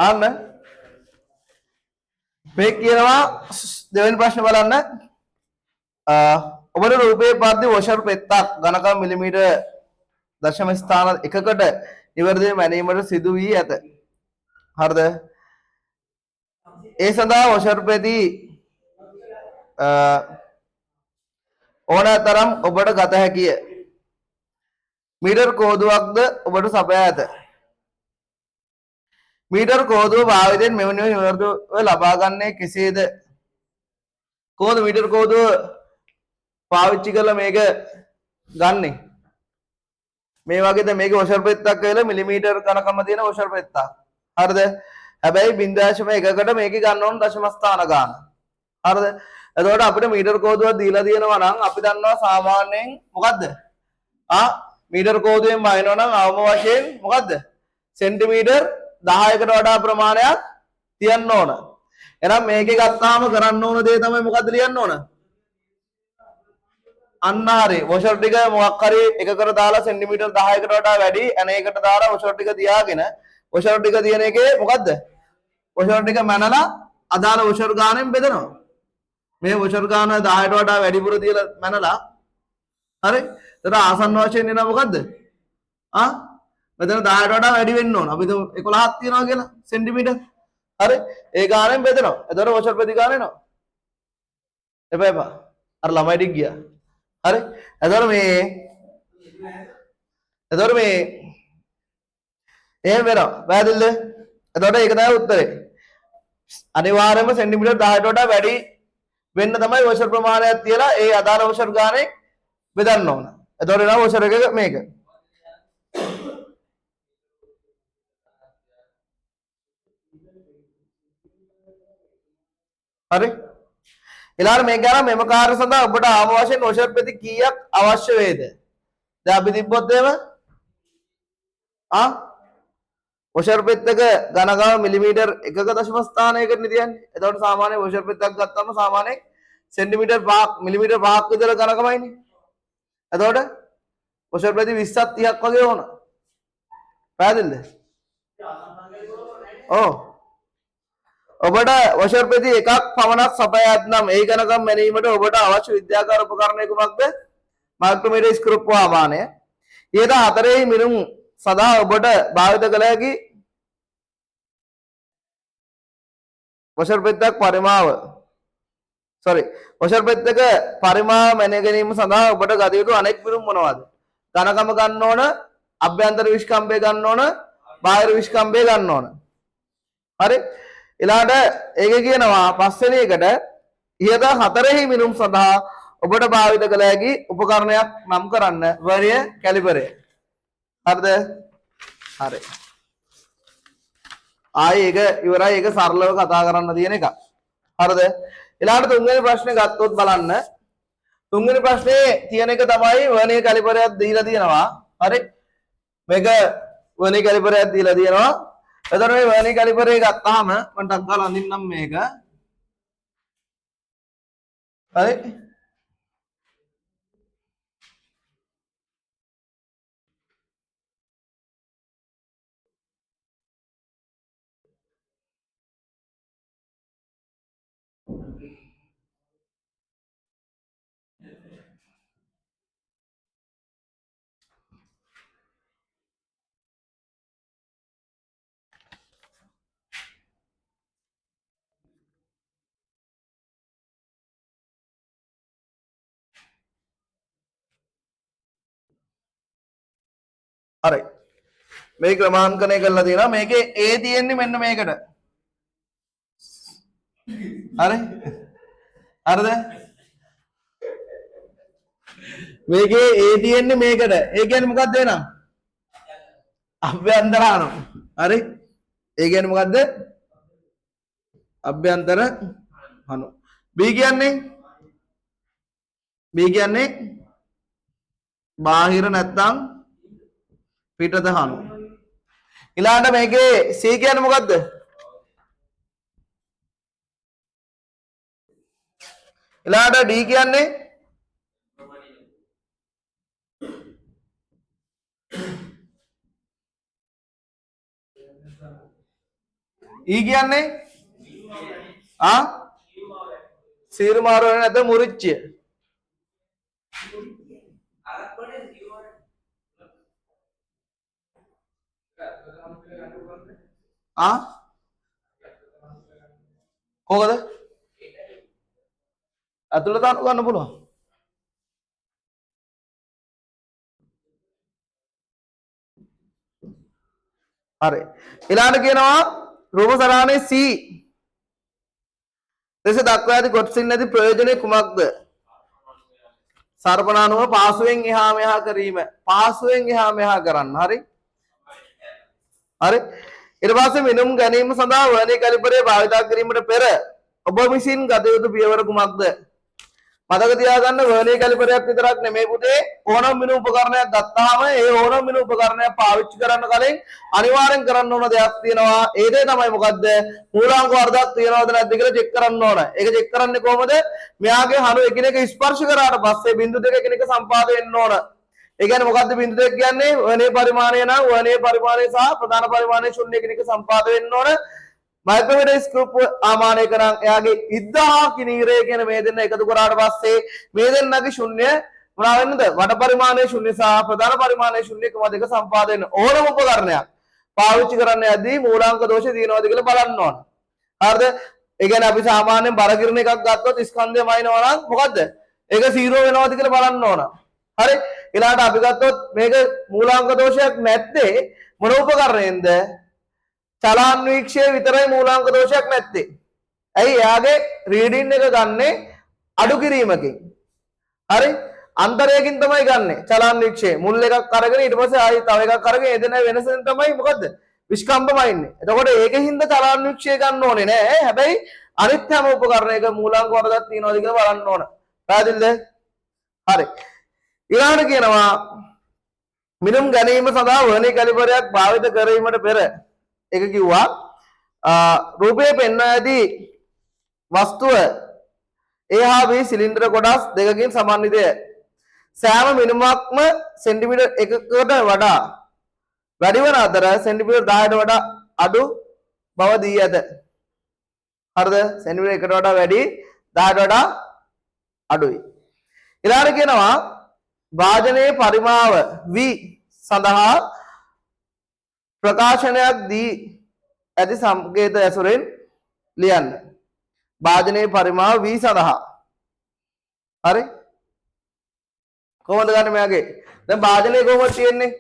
අන්න මේ කියනවා දෙවෙනි ප්‍රශ්නේ බලන්න. ඔබට රූපයේ පරිදි වොෂර් පෙත්තක් ඝනකම් මිලිමීටර 0.1 ස්ථාන එකකට නිවැරදිව මැනීමට සිදු වී ඇත. හරිද? ඒ සඳහා වොෂර් පෙති ඕනෑතරම් ඔබට ගත හැකිය. මීටර් කෝදුවක්ද ඔබට සපයා ඇත. මීටර් කෝදුව භාවිතයෙන් මෙවැනි නිවැරදිව ලබා ගන්නේ කෙසේද? කොහොමද මීටර් කෝදුව පාවිච්චි කරලා මේක ගන්නෙ? මේ වගේද මේකේ වොෂර් පෙත්තක් කියලා මිලිමීටර් ඝනකම තියෙන වොෂර් පෙත්තක්. හරිද? හැබැයි 0.1කට මේකේ ගන්න ඕන දශම ස්ථාන ගන්න. හරිද? එතකොට අපිට මීටර් කෝදුවක් දීලා තියෙනවා නම් අපි දන්නවා සාමාන්‍යයෙන් මොකද්ද? මීටර් කෝදුවෙන් බහිනවා නම් අවම වශයෙන් මොකද්ද? සෙන්ටිමීටර් 10කට වඩා ප්‍රමාණයක් තියන්න ඕන. එහෙනම් මේකේ ගත්තාම කරන්න ඕන දේ තමයි මොකද්ද ලියන්න ඕන? අන්න හරි. වොෂර් ටික මොකක් හරි එකකට දාලා සෙන්ටිමීටර් 10කට වඩා වැඩි අනේකට දාලා වොෂර් ටික තියාගෙන වොෂර් ටික තියෙන එකේ මොකද්ද? වොෂර් ටික මැනලා අදාළ වොෂර් ගානෙන් බෙදනවා. මේ වොෂර් ගාන 10ට වඩා වැඩිපුර තියලා මැනලා හරි. එතන ආසන්න වශයෙන් එනවා මොකද්ද? මෙතන 10ට වඩා වැඩි වෙන්න ඕන. අපි 11ක් තියනවා කියලා සෙන්ටිමීටර්. හරි. ඒ ගානෙන් බෙදනවා. එතකොට වොෂර් ප්‍රති ගාන එනවා. එපා. අර ළමයි ටික ගියා. හරි. එතකොට මේ එහෙම වෙනවා. පැහැදිලිද? එතකොට ඒක තමයි උත්තරේ. අනිවාර්යයෙන්ම සෙන්ටිමීටර් 10ට වඩා වැඩි වෙන්න තමයි වොෂර් ප්‍රමාණයක් තියලා ඒ අදාළ වොෂර් ගානේ බෙදන්න ඕන. එතකොට එනවා වොෂර් එක මේක. හරි. ඊළඟට මේක ගන්න මෙම කාර්ය සඳහා ඔබට ආම වශයෙන් වොෂර් පෙති කීයක් අවශ්‍ය වේද? දැන් අපි තිබ්බොත් එහෙම වොෂර් පෙත්තක ඝනකම මිලිමීටර් 1.0 ස්ථානයකට නිදියන්නේ. එතකොට සාමාන්‍ය වොෂර් පෙත්තක් ගත්තාම සාමාන්‍යයෙන් සෙන්ටිමීටර් 5ක් මිලිමීටර් 5ක් විතර ඝනකමයිනේ. එතකොට වොෂර් පෙති 20ක් 30ක් වගේ ඕන. පැහැදිලිද? ඔව්. ඔබට වොෂර් පෙති එකක් පමණක් සපයා ඇතනම් ඒ ඝනකම් මැනීමට ඔබට අවශ්‍ය විද්‍යාකාර උපකරණය කුමක්ද? මයික්‍රෝමීටර් ස්ක්‍රූප්වා මානය. ඊට හතරෙහි මිනුම් සදා ඔබට භාවිත කළ හැකි වොෂර් පෙත්තක පරිමාව මැන ගැනීම සඳහා ඔබට ගත යුතු අනෙක් මිනුම් මොනවාද? ඝනකම ගන්න ඕන, අභ්‍යන්තර විස්කම්භය ගන්න ඕන, බාහිර විස්කම්භය ගන්න ඕන. හරි? ඊළඟට ඒක කියනවා පස්වෙනි එකට ඉහත හතරෙහි මිනුම් සඳහා ඔබට භාවිත කළ හැකි උපකරණයක් නම් කරන්න. වර්නියර් කැලිපරය. හරිද? හරි. ආයේ ඒක ඉවරයි. ඒක සරලව කතා කරන්න තියෙන එක. හරිද? ඊළඟට තුන්වෙනි ප්‍රශ්නේ ගත්තොත් බලන්න. තුන්වෙනි ප්‍රශ්නේ තියෙන එක තමයි වර්නියර් කැලිපරයක් දීලා තියෙනවා. හරි? මේක වර්නියර් කැලිපරයක් දීලා තියෙනවා. එතකොට මේ වර්නියර් කැලිපරේ ගත්තාම මම ටක් ගාලා අඳින්නම් මේක. හරි? හරි. මේ ක්‍රමාංකණය කරලා තියෙනවා. මේකේ A තියෙන්නේ මෙන්න මේකට. හරි? හරිද? මේකේ A තියෙන්නේ මේකට. ඒ කියන්නේ මොකක්ද එනම්? අභ්‍යන්තර අණු. හරි? ඒ කියන්නේ මොකද්ද? අභ්‍යන්තර අණු. B කියන්නේ බාහිර නැත්තම් පිටත අණු. ඊළඟට මේකේ C කියන්නේ මොකද්ද? ඊළඟට D කියන්නේ ඊ කියන්නේ ආ සීරු මාරු වෙන්නේ නැත්නම් මුරිච්චිය. ආ කොහොමද? අතුලට අනු ගන්න පුළුවන්. හරි. ඊළඟට කියනවා රූප සරාණේ C. දෙස දක්වා ඇති කොටසින් නැති ප්‍රයෝජනේ කුමක්ද? සර්පණානුව පාසුවෙන් එහා මෙහා කිරීම. පාසුවෙන් එහා මෙහා කරන්න. හරි? හරි? ඊට පස්සේ මිනුම් ගැනීම සඳහා වර්ණී කැලිපරේ භාවිත කිරීමට පෙර ඔබ විසින් ගත යුතු පියවර කුමක්ද? මතක තියාගන්න වර්ණී කැලිපරයක් විතරක් නෙමෙයි පුතේ ඕනම මිනුම් උපකරණයක් ගත්තාම ඒ ඕනම මිනුම් උපකරණයක් පාවිච්චි කරන්න කලින් අනිවාර්යෙන් කරන්න ඕන දෙයක් තියෙනවා. ඒ දේ තමයි මොකද්ද? මූලාංක වර්ධයක් තියනවද නැද්ද කියලා චෙක් කරන්න ඕන. ඒක චෙක් කරන්නේ කොහොමද? මෙයාගේ හණු එකිනෙක ස්පර්ශ කරාට පස්සේ බිංදු දෙක එකිනෙක සම්පාද වෙන්න ඕන. ඒ කියන්නේ මොකද්ද බිංදු දෙක කියන්නේ? වර්ණීය පරිමාණය නම් වර්ණීය පරිමාණය සහ ප්‍රධාන පරිමාණය ශුන්‍ය එකිනෙක සම්පාද වෙන්න ඕන. මයික්‍රෝමීටර් ස්කෝප් ආමානය කරන් එයාගේ ඉද්දා කිනීරය කියන මේ දෙන්න එකතු කරාට පස්සේ මේ දෙන්නගේ ශුන්‍ය මොනවා වෙන්නද? වඩ පරිමාණයේ ශුන්‍ය සහ ප්‍රධාන පරිමාණයේ ශුන්‍ය කම දෙක සම්පාද වෙන ඕනම උපකරණයක් පාවිච්චි කරන්න යද්දී මූලාංක දෝෂ තියෙනවද කියලා බලන්න ඕන. හරිද? ඒ කියන්නේ අපි සාමාන්‍යයෙන් බර කිරණ එකක් ගත්තොත් ස්කන්ධය මයින්නවා නම් මොකද්ද? ඒක 0 වෙනවද කියලා බලන්න ඕන. හරි? ඊළාට අපි ගත්තොත් මේක මූලාංක දෝෂයක් නැත්තේ මොන උපකරණයෙන්ද? චලාන්වීක්ෂය විතරයි මූලාංක දෝෂයක් නැත්තේ. ඇයි එයාගේ රීඩින් එක ගන්නෙ අඩු කිරීමකින්. හරි? අන්තරයකින් තමයි ගන්නෙ චලාන්වීක්ෂය. මුල් එකක් අරගෙන ඊට පස්සේ ආයෙ තව එකක් අරගෙන ඒ දෙන වෙනසෙන් තමයි මොකද්ද? විස්කම්භම ඉන්නේ. එතකොට ඒකෙන් ද චලාන්වීක්ෂය ගන්න ඕනේ නෑ. හැබැයි අනිත් හැම උපකරණයක මූලාංක වරදක් තියනවාද කියලා බලන්න ඕන. පැහැදිලිද? හරි. ඊළඟට කියනවා මිනුම් ගැනීම සඳහා වර්ණී කැලිපරයක් භාවිත කිරීමට පෙර එක කිව්වා රූපයේ පෙන්වා ඇති වස්තුව A හා B සිලින්ඩර කොටස් දෙකකින් සමන්විතය. සෑම මිනුමක්ම සෙන්ටිමීටර් 1කට වඩා වැඩි වන අතර සෙන්ටිමීටර් 10ට වඩා අඩු බව දී ඇත. හරිද? සෙන්ටිමීටර් 1කට වඩා වැඩි 10ට වඩා අඩුයි. ඊළඟට කියනවා වාදනයේ පරිමාව V සඳහා ප්‍රකාශනයක් දී ඇති සංකේත ඇසුරෙන් ලියන්න. භාජනයේ පරිමාව V සඳහා. හරි? කොහොමද ගන්න මෙයාගේ? දැන් භාජනයේ කොහොමද තියෙන්නේ?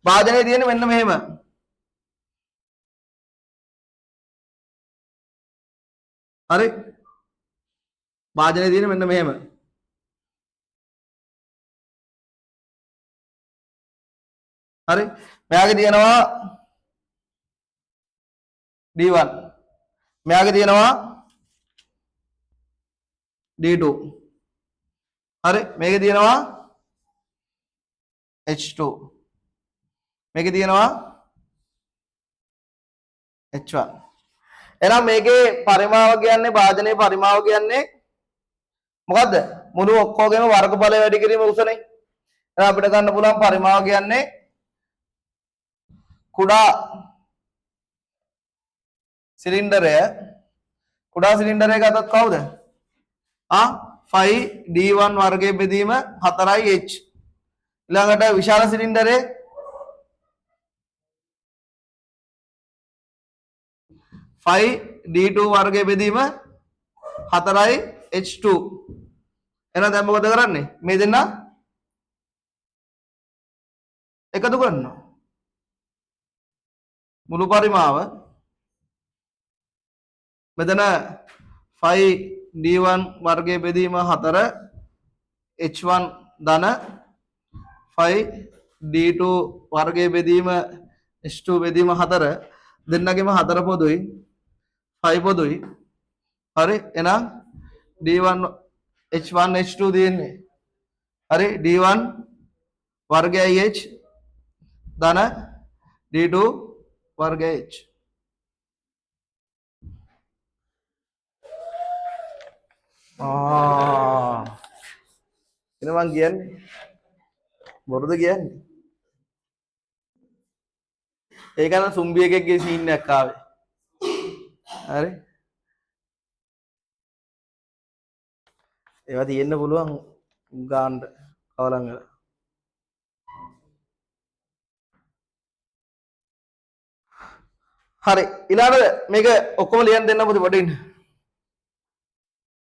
භාජනයේ තියෙන්නේ මෙන්න මෙහෙම. හරි? භාජනයේ තියෙන්නේ මෙන්න මෙහෙම. හරි? මෙයාගේ තියෙනවා D1. මෙයාගේ තියෙනවා D2. හරි? මේකේ තියෙනවා H2. මේකේ තියෙනවා H1. එහෙනම් මේකේ පරිමාව කියන්නේ භාජනයේ පරිමාව කියන්නේ මොකද්ද? මුළු ඔක්කොගේම වර්ගඵලය වැඩි කිරීම උසනේ. එහෙනම් අපිට ගන්න පුළුවන් පරිමාව කියන්නේ කුඩා සිලින්ඩරය ගත්තොත් කවුද? 5D1 වර්ගයේ බෙදීම 4H. ඊළඟට විශාල සිලින්ඩරේ 5D2 වර්ගයේ බෙදීම 4H2. එහෙනම් දැන් මොකද කරන්නේ? මේ දෙන්න එකතු කරනවා. මුළු පරිමාව මෙතන 5D1 වර්ගයේ බෙදීම 4 H1 ධන 5D2 වර්ගයේ බෙදීම H2 බෙදීම 4 දෙන්නගෙම 4 පොදුයි 5 පොදුයි. හරි? එහෙනම් D1 H1 H2 දෙන්නේ. හරි? D1 වර්ගයයි H ධන D2 वर्ग H. Ini mang gian baru tuh gian. Ini kan sumbi kayak scene එකක් ආවේ. හරි ඒවා තියෙන්න පුළුවන් ගාන්න කවලම් වල හරි ඊළඟට මේක ඔක්කොම ලියන්න දෙන්න පුතේ පොඩ්ඩින්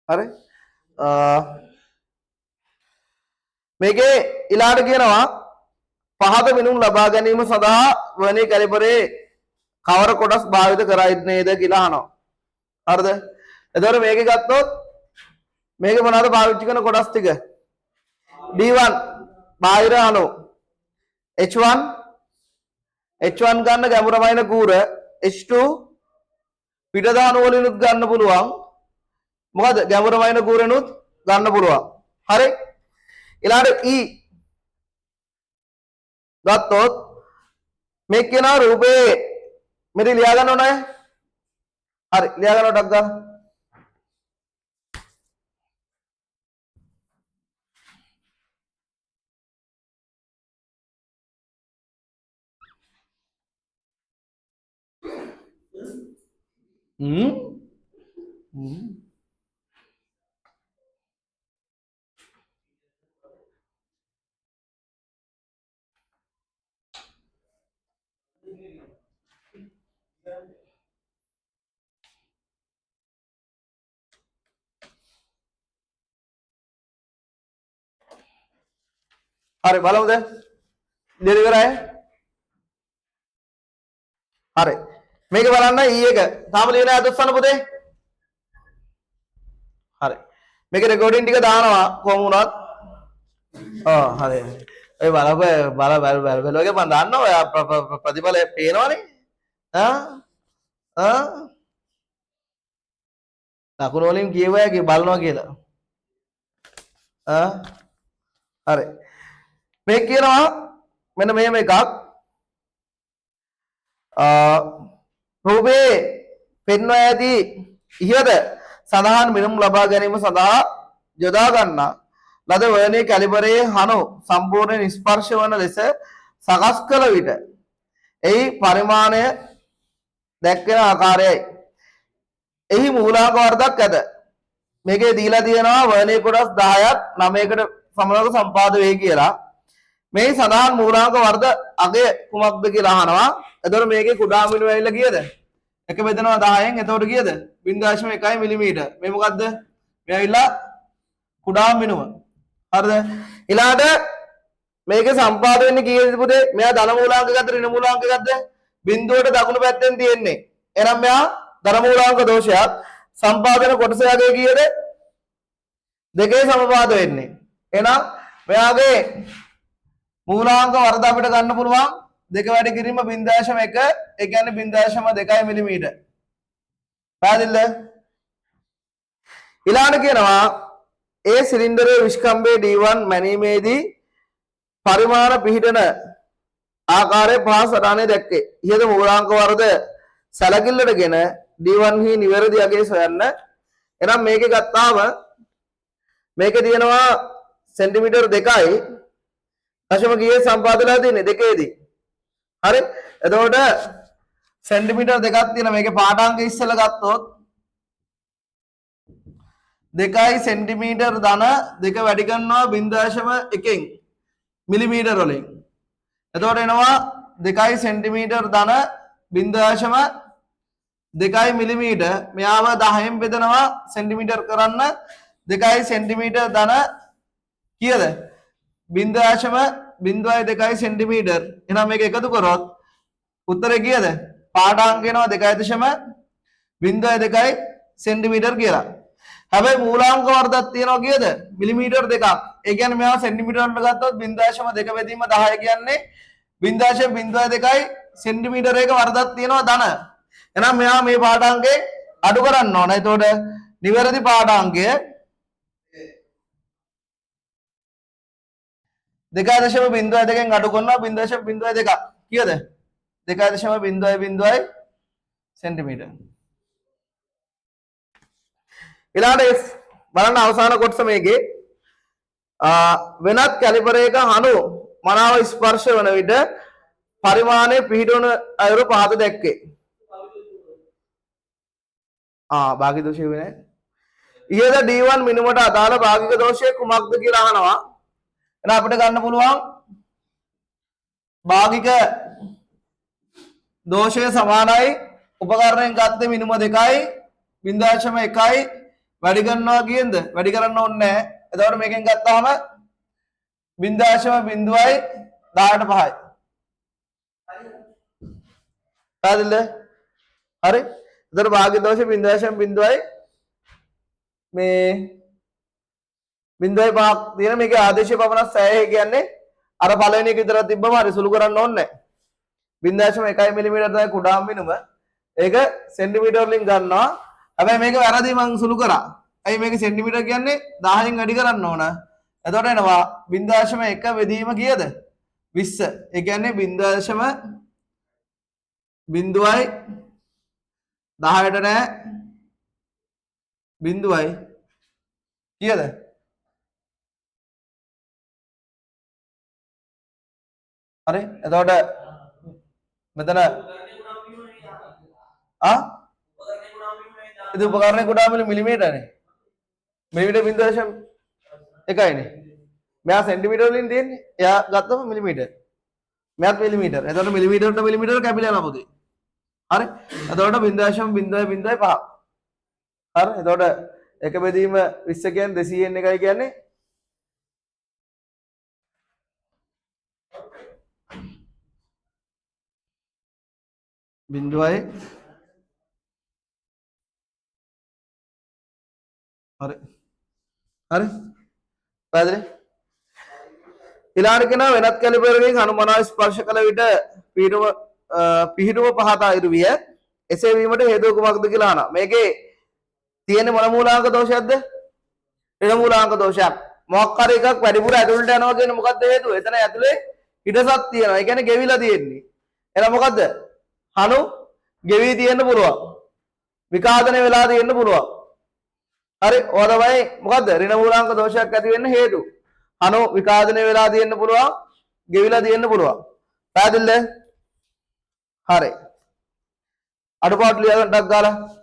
හරි මේකේ ඊළඟට කියනවා පහත මිනුම් ලබා ගැනීම සඳහා වර්ණී කැලිපරේ කවර කොටස් භාවිත කරයිනේද කියලා අහනවා. හරිද? එතකොට මේක ගත්තොත් මේක මොනවද පාවිච්චි කරන කොටස් ටික? D1 බාහිර අණු H1 ගන්න ගැඹුරමයින කූර H2 පිටත අණු වලිනුත් ගන්න පුළුවන්. මොකද ගැඹුරමයින කූරෙනුත් ගන්න පුළුවන්. හරි? ඊළඟට E ගත්තොත් මේ කියන රූපේ මෙතන ලියා ගන්න ඕනේ. හරි ලියා ගන්නටක් ගන්න. හරි බලමුද? ලියලා ඉවරයි. හරි. මේක බලන්න E එක. තාම ලියලා අදස්සන පුතේ. හරි. මේක රෙකෝඩින් ටික දානවා කොහොම වුණත්. හරි. ඒ බලවගේ මම දන්නවා ඔය ප්‍රතිඵල පේනවනේ. ලකුණු වලින් කියවයා බලනවා කියලා. හරි. මේ කියනවා මෙන්න මෙහෙම එකක් රූපේ පෙන්වා ඇති ඉහත සඳහන් මිනුම් ලබා ගැනීම සඳහා යොදා ගන්නා ලද වර්ණීය කැලිපරයේ හණු සම්පූර්ණ ස්පර්ශ වන ලෙස සකස් කළ විට එහි පරිමාණය දැක්වෙන ආකාරයයි. එහි මූලාංක වර්ගයක් ඇත. මේකේ දීලා තියෙනවා වර්ණීය කොටස් 10ක් 9කට සමනක සම්පාද වේ කියලා. මේ සඳහන් මූලාංක වර්ග අගය කුමක්ද කියලා අහනවා. එතකොට මේකේ කුඩා මිනුම ඇවිල්ලා කීයද? එක බෙදනවා 10න්. එතකොට කීයද? 0.1 මිලිමීටර්. මේ මොකද්ද? මේ ඇවිල්ලා කුඩා මිනුම. හරිද? ඊළාට මේකේ සම්පාද වෙන්නේ කීයද පුතේ? මෙයා ධන මූලාංක ගත්ත ඍණ මූලාංක ගත්ත බිඳුවට දකුණු පැත්තෙන් තියෙන්නේ. එහෙනම් මෙයා ධන මූලාංක දෝෂයක්. සම්පාදන කොටස යගේ කීයද? දෙකේ සමපාද වෙන්නේ. එහෙනම් මෙයාගේ මූලාංක වර්ධ අපිට ගන්න පුළුවන් දෙක වැඩි කිරීම 0.1 ඒ කියන්නේ 0.2 මිලිමීටර. පැහැදිලිද? ඊළඟට කියනවා ඒ සිලින්ඩරයේ විස්කම්භයේ D1 මැනීමේදී පරිමාණ පිහිටන ආකාරයේ පහ සටහනේ දැක්කේ. ඉහත මූලාංක වර්ධ සැලකිල්ලටගෙන D1 හි නිවැරදි අගය සොයන්න. එහෙනම් මේකේ ගත්තාම මේකේ තියෙනවා සෙන්ටිමීටර් 2යි දශම කීයේ සම්පාදලා තියෙන්නේ දෙකේදී. හරි? එතකොට සෙන්ටිමීටර් දෙකක් තියෙන මේකේ පාඨාංග ඉස්සෙල්ලා ගත්තොත් 2යි සෙන්ටිමීටර් ධන 2 වැඩි කරනවා 0.1න් මිලිමීටර වලින්. එතකොට එනවා 2යි සෙන්ටිමීටර් ධන 0.2යි මිලිමීටර. මෙයාව 10න් බෙදනවා සෙන්ටිමීටර් කරන්න 2යි සෙන්ටිමීටර් ධන කීයද? 0.02 සෙන්ටිමීටර්. එහෙනම් මේක එකතු කරොත් උත්තරේ කීයද? පාඨාංක එනවා 2.02 සෙන්ටිමීටර් කියලා. හැබැයි මූලාංක වර්ධයක් තියෙනවා කීයද? මිලිමීටර් 2ක්. ඒ කියන්නේ මෙයා සෙන්ටිමීටර් වලට ගත්තොත් 0.2 බෙදීම 10 කියන්නේ 0.02 සෙන්ටිමීටර් එක වර්ධයක් තියෙනවා ධන. එහෙනම් මෙයා මේ පාඨාංකේ අඩු කරන්න ඕන. එතකොට නිවැරදි පාඨාංකය 2.02න් අඩු කරනවා 0.02 කීයද? 2.00 සෙන්ටිමීටර්. ඊළඟට බලන්න අවසාන කොටස මේකේ වෙනත් කැලිපරයක හණු මනාව ස්පර්ශ වන විට පරිමාණය පිහිටවන අයුරු පහත දැක්කේ. භාගික දෝෂය වෙන්නේ. ඉහළ D1 මිනුමට අදාළ භාගික දෝෂය කුමක්ද කියලා අහනවා. එහෙනම් අපිට ගන්න පුළුවන් භාගික දෝෂය සමානයි උපකරණයෙන් ගත්ත මිනුම 2යි 0.1යි වැඩි කරනවා කියනද? වැඩි කරන්න ඕනේ නැහැ. එතකොට මේකෙන් ගත්තාම 0.0යි 10ට 5යි. හරිද? හරි. එතකොට භාගික දෝෂය 0.0යි මේ 0.5ක් තියෙන මේකේ ආදේශය පමණක් සෑහේ කියන්නේ අර පළවෙනි එක විතරක් තිබ්බම හරි සුළු කරන්න ඕනේ නැහැ. 0.1 මිලිමීටර තමයි කුඩාම මිනුම. ඒක සෙන්ටිමීටර වලින් ගන්නවා. හැබැයි මේක වැරදි මං සුළු කරා. ඇයි මේක සෙන්ටිමීටර කියන්නේ 10න් වැඩි කරන්න ඕන. එතකොට එනවා 0.1 බෙදීම කීයද? 20. ඒ කියන්නේ 0.0යි 10ට නෑ 0යි කීයද? හරි. එතකොට මෙතන ಇದು ಉಪಕರಣ ಕೂಡ මිලිමීටරනේ. මිලිමීටර 0.1යිනේ. මෙයා සෙන්ටිමීටර වලින් තියෙන්නේ. එයා ගත්තම මිලිමීටර. මෙයාත් මිලිමීටර. එතකොට මිලිමීටරට මිලිමීටර කැපිලා යනවා පොතේ. හරි. එතකොට 0.05. හරි. එතකොට එක බෙදීම 20 කියන්නේ 200න් එකයි කියන්නේ බිඳුවයි හරි හරි පැහැදිලි ඊළඟට කියනවා වෙනත් කැලිබරකින් අනුමනාව ස්පර්ශ කළ විට පිහිටුව පහත අයිරු විය එසේ වීමට හේතුව කුමක්ද කියලා අහනවා මේකේ තියෙන මොන මූලාංක දෝෂයක්ද ඍණ මූලාංක දෝෂයක් මොකක් හරි එකක් වැඩිපුර ඇතුළට යනවා කියන මොකක්ද හේතුව එතන ඇතුලේ හිඩසක් තියෙනවා ඒ කියන්නේ ගෙවිලා තියෙන්නේ එහෙනම් මොකද්ද හනු ගෙවි තියෙන්න පුළුවන් විකාදනය වෙලා තියෙන්න පුළුවන් හරි ඔය තමයි මොකද්ද ඍණ මූලාංක දෝෂයක් ඇති වෙන්න හේතු හනු විකාදනය වෙලා තියෙන්න පුළුවන් ගෙවිලා තියෙන්න පුළුවන් පැහැදිලිද හරි අඩුපාඩු ලියා ගන්නටක් ගාලා